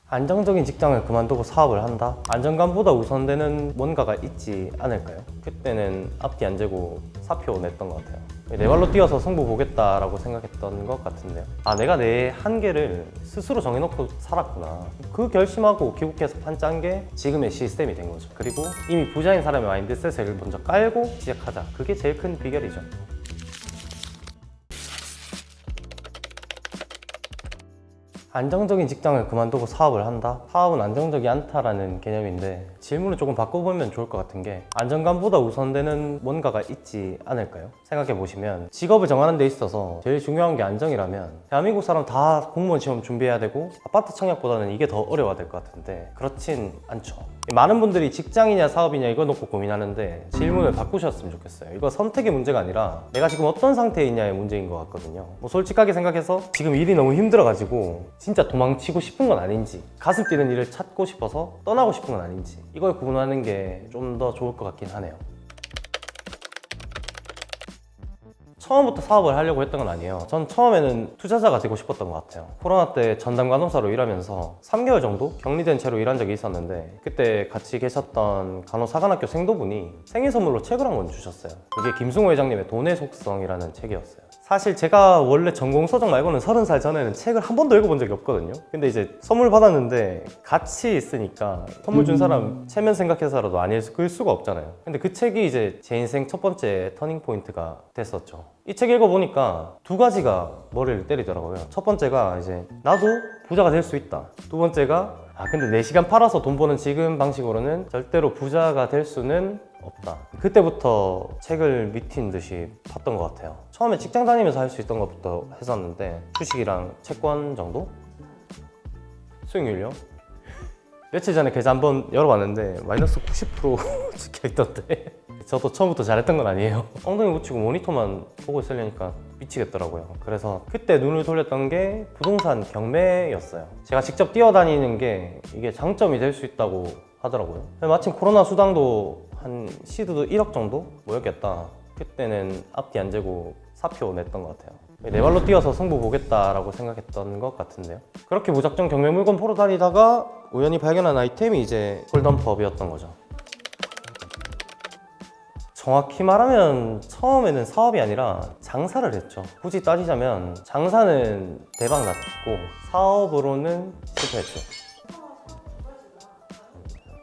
안정적인 직장을 그만두고 사업을 한다? 안정감보다 우선되는 뭔가가 있지 않을까요? 그때는 앞뒤 안 재고 사표 냈던 것 같아요. 내 발로 뛰어서 승부 보겠다라고 생각했던 것 같은데요. 내가 내 한계를 스스로 정해놓고 살았구나. 그 결심하고 귀국해서 판짠 게 지금의 시스템이 된 거죠. 그리고 이미 부자인 사람의 마인드셋을 먼저 깔고 시작하자. 그게 제일 큰 비결이죠. 안정적인 직장을 그만두고 사업을 한다? 사업은 안정적이 않다라는 개념인데 질문을 조금 바꿔보면 좋을 것 같은 게 안정감보다 우선되는 뭔가가 있지 않을까요? 생각해보시면 직업을 정하는 데 있어서 제일 중요한 게 안정이라면 대한민국 사람 다 공무원 시험 준비해야 되고 아파트 청약보다는 이게 더 어려워야 될 것 같은데 그렇진 않죠. 많은 분들이 직장이냐 사업이냐 이거 놓고 고민하는데 질문을 바꾸셨으면 좋겠어요. 이거 선택의 문제가 아니라 내가 지금 어떤 상태에 있냐의 문제인 것 같거든요. 솔직하게 생각해서 지금 일이 너무 힘들어가지고 진짜 도망치고 싶은 건 아닌지 가슴 뛰는 일을 찾고 싶어서 떠나고 싶은 건 아닌지 이걸 구분하는 게 좀 더 좋을 것 같긴 하네요. 처음부터 사업을 하려고 했던 건 아니에요. 전 처음에는 투자자가 되고 싶었던 것 같아요. 코로나 때 전담 간호사로 일하면서 3개월 정도 격리된 채로 일한 적이 있었는데 그때 같이 계셨던 간호사관학교 생도분이 생일 선물로 책을 한 권 주셨어요. 그게 김승호 회장님의 돈의 속성이라는 책이었어요. 사실 제가 원래 전공 서적 말고는 30살 전에는 책을 한 번도 읽어본 적이 없거든요. 근데 이제 선물 받았는데 같이 있으니까 선물 준 사람 체면 생각해서라도 안 읽을 수가 없잖아요. 근데 그 책이 이제 제 인생 첫 번째 터닝 포인트가 됐었죠. 이 책 읽어보니까 두 가지가 머리를 때리더라고요. 첫 번째가 이제 나도 부자가 될 수 있다. 두 번째가 근데 내 시간 팔아서 돈 버는 지금 방식으로는 절대로 부자가 될 수는 없다. 그때부터 책을 미친 듯이 팠던 것 같아요. 처음에 직장 다니면서 할 수 있던 것부터 했었는데 주식이랑 채권 정도? 수익률요? 며칠 전에 계좌 한번 열어봤는데 마이너스 90% 찍혀있던데 저도 처음부터 잘했던 건 아니에요. 엉덩이 붙이고 모니터만 보고 있으려니까 미치겠더라고요. 그래서 그때 눈을 돌렸던 게 부동산 경매였어요. 제가 직접 뛰어다니는 게 이게 장점이 될 수 있다고 하더라고요. 마침 코로나 수당도 한 시드도 1억 정도 모였겠다. 그때는 앞뒤 안 재고 사표 냈던 것 같아요. 내 발로 뛰어서 승부 보겠다라고 생각했던 것 같은데요. 그렇게 무작정 경매 물건 보러 다니다가 우연히 발견한 아이템이 이제 폴덤법이었던 거죠. 정확히 말하면 처음에는 사업이 아니라 장사를 했죠. 굳이 따지자면 장사는 대박 났고 사업으로는 실패했죠.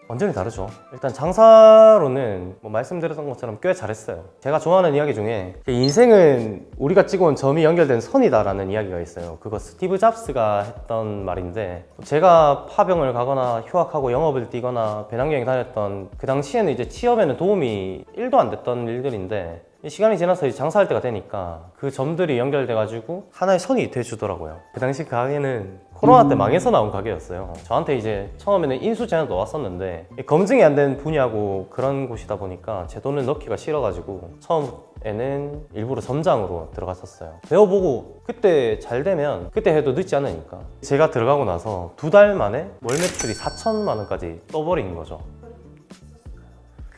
완전히 다르죠. 일단 장사로는 말씀드렸던 것처럼 꽤 잘했어요. 제가 좋아하는 이야기 중에 인생은 우리가 찍어온 점이 연결된 선이다라는 이야기가 있어요. 그거 스티브 잡스가 했던 말인데 제가 파병을 가거나 휴학하고 영업을 뛰거나 배낭여행 다녔던 그 당시에는 이제 취업에는 도움이 1도 안 됐던 일들인데 시간이 지나서 이제 장사할 때가 되니까 그 점들이 연결돼가지고 하나의 선이 돼주더라고요. 그 당시 가게는 코로나 때 망해서 나온 가게였어요. 저한테 이제 처음에는 인수 제안도 왔었는데 검증이 안 된 분야고 그런 곳이다 보니까 제 돈을 넣기가 싫어가지고 처음에는 일부러 점장으로 들어갔었어요. 배워보고 그때 잘 되면 그때 해도 늦지 않으니까 제가 들어가고 나서 2달 만에 월 매출이 4천만 원까지 떠버린 거죠.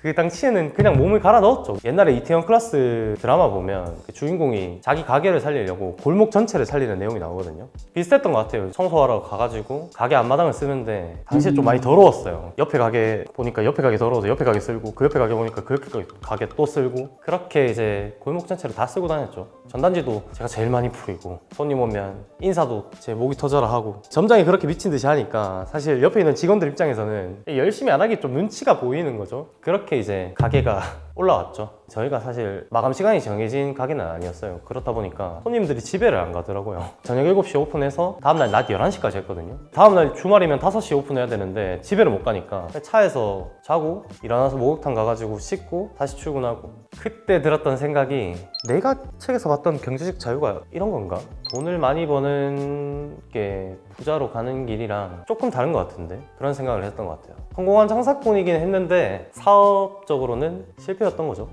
그 당시에는 그냥 몸을 갈아 넣었죠. 옛날에 이태원 클라스 드라마 보면 그 주인공이 자기 가게를 살리려고 골목 전체를 살리는 내용이 나오거든요. 비슷했던 것 같아요. 청소하러 가가지고 가게 앞마당을 쓰는데 당시에 좀 많이 더러웠어요. 옆에 가게 보니까 옆에 가게 더러워서 옆에 가게 쓸고 그 옆에 가게 보니까 그 옆에 가게 또 쓸고 그렇게 이제 골목 전체를 다 쓰고 다녔죠. 전단지도 제가 제일 많이 풀이고 손님 오면 인사도 제 목이 터져라 하고 점장이 그렇게 미친 듯이 하니까 사실 옆에 있는 직원들 입장에서는 열심히 안 하기 좀 눈치가 보이는 거죠. 그렇게 이제 가게가 올라왔죠. 저희가 사실 마감 시간이 정해진 가게는 아니었어요. 그렇다 보니까 손님들이 집에를 안 가더라고요. 저녁 7시에 오픈해서 다음날 낮 11시까지 했거든요. 다음날 주말이면 5시에 오픈해야 되는데 집에를 못 가니까 차에서 자고 일어나서 목욕탕 가가지고 씻고 다시 출근하고 그때 들었던 생각이 내가 책에서 봤던 경제적 자유가 이런 건가? 돈을 많이 버는 게 부자로 가는 길이랑 조금 다른 것 같은데 그런 생각을 했던 것 같아요. 성공한 장사꾼이긴 했는데 사업적으로는 실패였던 거죠.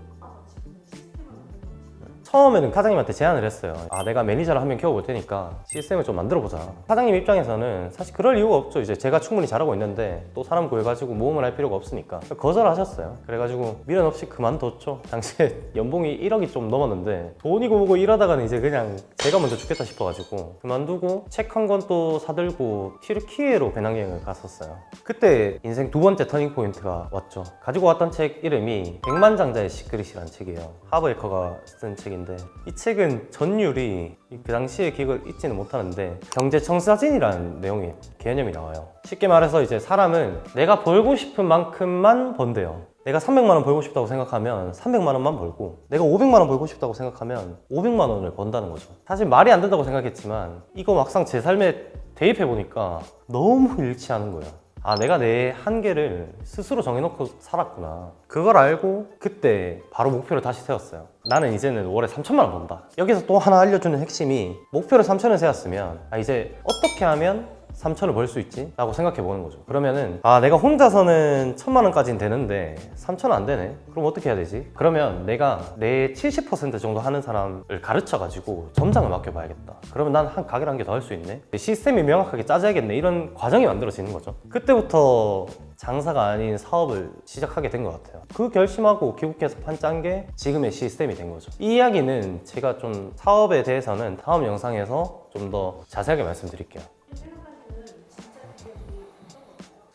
처음에는 사장님한테 제안을 했어요. 내가 매니저를 한 명 키워볼 테니까 시스템을 좀 만들어보자. 사장님 입장에서는 사실 그럴 이유가 없죠. 이제 제가 충분히 잘하고 있는데 또 사람 구해가지고 모험을 할 필요가 없으니까 거절하셨어요. 그래가지고 미련 없이 그만뒀죠. 당시에 연봉이 1억이 좀 넘었는데 돈이고 뭐고 이러다가는 이제 그냥 제가 먼저 죽겠다 싶어가지고 그만두고 책 한 권 또 사들고 튀르키예로 배낭여행을 갔었어요. 그때 인생 두 번째 터닝 포인트가 왔죠. 가지고 왔던 책 이름이 백만장자의 시크릿이라는 책이에요. 하버에커가 쓴 책인데 이 책은 전율이 그 당시의 기억을 잊지는 못하는데 경제청사진이라는 내용이 개념이 나와요. 쉽게 말해서 이제 사람은 내가 벌고 싶은 만큼만 번대요. 내가 300만 원 벌고 싶다고 생각하면 300만 원만 벌고, 내가 500만 원 벌고 싶다고 생각하면 500만 원을 번다는 거죠. 사실 말이 안 된다고 생각했지만 이거 막상 제 삶에 대입해 보니까 너무 일치하는 거예요. 내가 내 한계를 스스로 정해놓고 살았구나. 그걸 알고 그때 바로 목표를 다시 세웠어요. 나는 이제는 월에 3천만 원 번다. 여기서 또 하나 알려주는 핵심이, 목표를 3천을 세웠으면 이제 어떻게 하면 3천을 벌 수 있지? 라고 생각해 보는 거죠. 그러면은 내가 혼자서는 1,000만 원까지는 되는데 3천은 안 되네? 그럼 어떻게 해야 되지? 그러면 내가 내 70% 정도 하는 사람을 가르쳐 가지고 점장을 맡겨봐야겠다. 그러면 난 한 가게를 한 개 더 할 수 있네? 시스템이 명확하게 짜져야겠네. 이런 과정이 만들어지는 거죠. 그때부터 장사가 아닌 사업을 시작하게 된 것 같아요. 그 결심하고 귀국해서 판 짠 게 지금의 시스템이 된 거죠. 이 이야기는 제가 좀 사업에 대해서는 다음 영상에서 좀 더 자세하게 말씀드릴게요.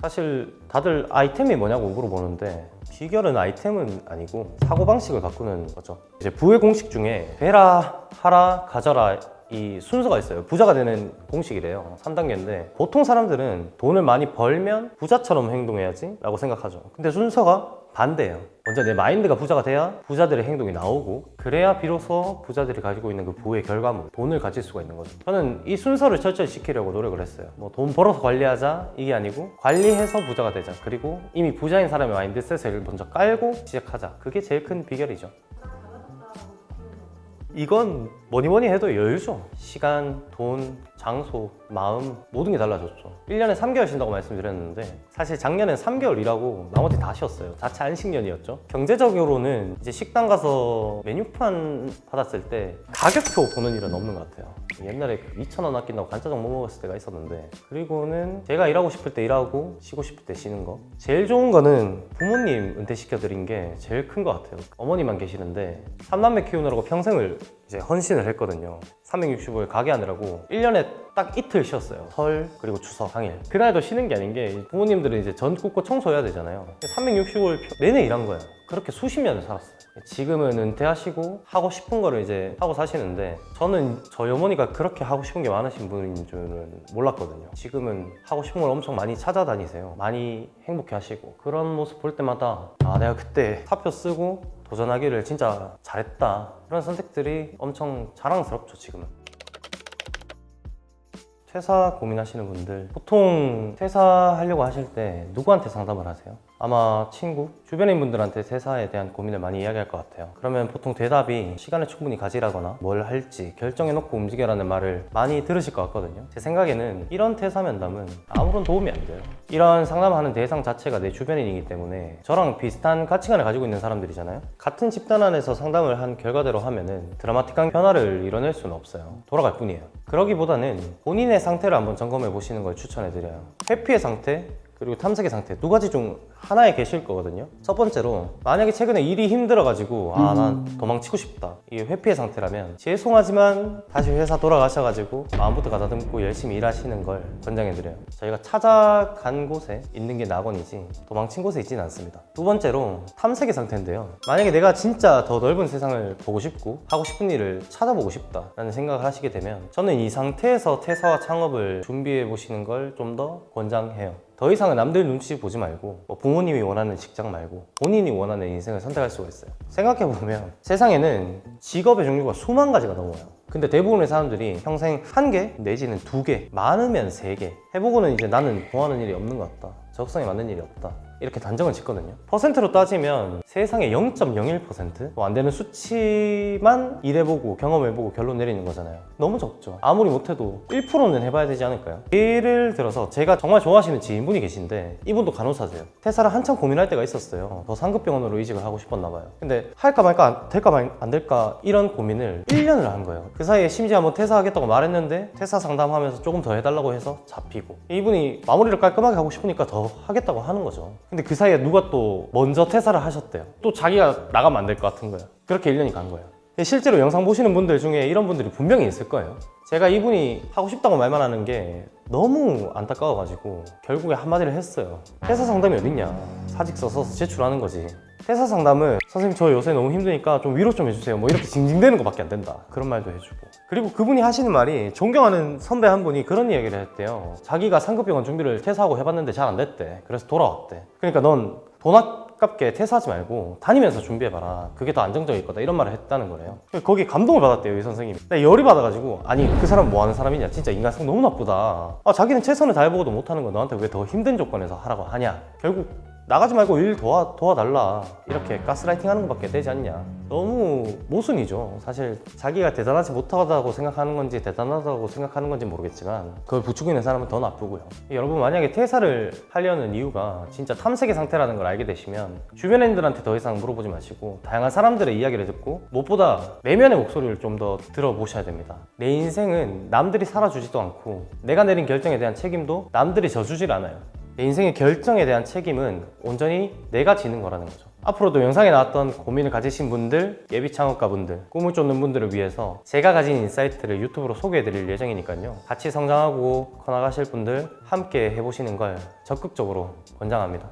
사실 다들 아이템이 뭐냐고 물어보는데 비결은 아이템은 아니고 사고방식을 바꾸는 거죠. 이제 부의 공식 중에 되라, 하라, 가져라 이 순서가 있어요. 부자가 되는 공식이래요. 3단계인데 보통 사람들은 돈을 많이 벌면 부자처럼 행동해야지 라고 생각하죠. 근데 순서가 반대예요. 먼저 내 마인드가 부자가 돼야 부자들의 행동이 나오고, 그래야 비로소 부자들이 가지고 있는 그 부의 결과물, 돈을 가질 수가 있는 거죠. 저는 이 순서를 철저히 지키려고 노력을 했어요. 돈 벌어서 관리하자 이게 아니고 관리해서 부자가 되자. 그리고 이미 부자인 사람의 마인드셋을 먼저 깔고 시작하자. 그게 제일 큰 비결이죠. 이건 뭐니 해도 여유죠. 시간, 돈, 장소, 마음 모든 게 달라졌죠. 1년에 3개월 쉰다고 말씀드렸는데 사실 작년엔 3개월 일하고 나머지 다 쉬었어요. 자체 안식년이었죠. 경제적으로는 이제 식당 가서 메뉴판 받았을 때 가격표 보는 일은 없는 것 같아요. 옛날에 2,000원 아낀다고 간짜장 못 먹었을 때가 있었는데, 그리고는 제가 일하고 싶을 때 일하고 쉬고 싶을 때 쉬는 거. 제일 좋은 거는 부모님 은퇴시켜드린 게 제일 큰 것 같아요. 어머니만 계시는데 3남매 키우느라고 평생을 이제 헌신을 했거든요. 365일 가게 하느라고 1년에 딱 이틀 쉬었어요. 설 그리고 추석 당일. 그날도 쉬는 게 아닌 게 부모님들은 이제 전 굽고 청소해야 되잖아요. 365일 내내 일한 거예요. 그렇게 수십 년을 살았어요. 지금은 은퇴하시고 하고 싶은 거를 이제 하고 사시는데, 저는 저희 어머니가 그렇게 하고 싶은 게 많으신 분인 줄은 몰랐거든요. 지금은 하고 싶은 걸 엄청 많이 찾아다니세요. 많이 행복해 하시고, 그런 모습 볼 때마다 내가 그때 사표 쓰고 도전하기를 진짜 잘했다. 그런 선택들이 엄청 자랑스럽죠, 지금은. 퇴사 고민하시는 분들, 보통 퇴사하려고 하실 때 누구한테 상담을 하세요? 아마 친구, 주변인 분들한테 퇴사에 대한 고민을 많이 이야기할 것 같아요. 그러면 보통 대답이 시간을 충분히 가지라거나 뭘 할지 결정해놓고 움직여라는 말을 많이 들으실 것 같거든요. 제 생각에는 이런 퇴사 면담은 아무런 도움이 안 돼요. 이런 상담하는 대상 자체가 내 주변인이기 때문에 저랑 비슷한 가치관을 가지고 있는 사람들이잖아요. 같은 집단 안에서 상담을 한 결과대로 하면은 드라마틱한 변화를 이뤄낼 수는 없어요. 돌아갈 뿐이에요. 그러기보다는 본인의 상태를 한번 점검해 보시는 걸 추천해드려요. 회피의 상태, 그리고 탐색의 상태, 두 가지 중 하나에 계실 거거든요. 첫 번째로, 만약에 최근에 일이 힘들어가지고 난 도망치고 싶다, 이게 회피의 상태라면 죄송하지만 다시 회사 돌아가셔가지고 마음부터 가다듬고 열심히 일하시는 걸 권장해드려요. 저희가 찾아간 곳에 있는 게 낙원이지 도망친 곳에 있지는 않습니다. 두 번째로, 탐색의 상태인데요. 만약에 내가 진짜 더 넓은 세상을 보고 싶고 하고 싶은 일을 찾아보고 싶다라는 생각을 하시게 되면 저는 이 상태에서 퇴사와 창업을 준비해 보시는 걸 좀 더 권장해요. 더 이상은 남들 눈치 보지 말고 부모님이 원하는 직장 말고 본인이 원하는 인생을 선택할 수가 있어요. 생각해보면 세상에는 직업의 종류가 수만 가지가 넘어요. 근데 대부분의 사람들이 평생 1개 내지는 2개, 많으면 3개 해보고는 이제 나는 좋아하는 일이 없는 것 같다, 적성에 맞는 일이 없다, 이렇게 단정을 짓거든요. 퍼센트로 따지면 세상에 0.01%도 안 되는 수치만 일해보고 경험해보고 결론 내리는 거잖아요. 너무 적죠. 아무리 못해도 1%는 해봐야 되지 않을까요? 예를 들어서 제가 정말 좋아하시는 지인분이 계신데 이분도 간호사세요. 퇴사를 한참 고민할 때가 있었어요. 더 상급병원으로 이직을 하고 싶었나 봐요. 근데 할까 말까 될까 안 될까 이런 고민을 1년을 한 거예요. 그 사이에 심지어 한번 퇴사하겠다고 말했는데 퇴사 상담하면서 조금 더 해달라고 해서 잡히고, 이분이 마무리를 깔끔하게 하고 싶으니까 더 하겠다고 하는 거죠. 근데 그 사이에 누가 또 먼저 퇴사를 하셨대요. 또 자기가 나가면 안 될 것 같은 거예요. 그렇게 1년이 간 거예요. 실제로 영상 보시는 분들 중에 이런 분들이 분명히 있을 거예요. 제가 이분이 하고 싶다고 말만 하는 게 너무 안타까워가지고 결국에 한마디를 했어요. 퇴사 상담이 어딨냐, 사직서 써서 제출하는 거지. 퇴사 상담은 선생님 저 요새 너무 힘드니까 좀 위로 좀 해주세요, 뭐 이렇게 징징대는 것밖에 안 된다, 그런 말도 해주고. 그리고 그분이 하시는 말이, 존경하는 선배 한 분이 그런 이야기를 했대요. 자기가 상급병원 준비를 퇴사하고 해봤는데 잘 안 됐대. 그래서 돌아왔대. 그러니까 넌 돈 아깝게 퇴사하지 말고 다니면서 준비해봐라, 그게 더 안정적일 거다, 이런 말을 했다는 거예요. 거기에 감동을 받았대요, 이 선생님이. 근데 열이 받아가지고, 아니 그 사람 뭐 하는 사람이냐, 진짜 인간성 너무 나쁘다. 자기는 최선을 다해보고도 못하는 거 너한테 왜 더 힘든 조건에서 하라고 하냐, 결국 나가지 말고 일 도와달라, 이렇게 가스라이팅 하는 것밖에 되지 않냐. 너무 모순이죠. 사실 자기가 대단하지 못하다고 생각하는 건지 대단하다고 생각하는 건지 모르겠지만 그걸 부추기는 사람은 더 나쁘고요. 여러분, 만약에 퇴사를 하려는 이유가 진짜 탐색의 상태라는 걸 알게 되시면 주변 애들한테 더 이상 물어보지 마시고 다양한 사람들의 이야기를 듣고, 무엇보다 내면의 목소리를 좀 더 들어보셔야 됩니다. 내 인생은 남들이 살아주지도 않고 내가 내린 결정에 대한 책임도 남들이 져주질 않아요. 내 인생의 결정에 대한 책임은 온전히 내가 지는 거라는 거죠. 앞으로도 영상에 나왔던 고민을 가지신 분들, 예비 창업가분들, 꿈을 쫓는 분들을 위해서 제가 가진 인사이트를 유튜브로 소개해드릴 예정이니까요. 같이 성장하고 커나가실 분들 함께 해보시는 걸 적극적으로 권장합니다.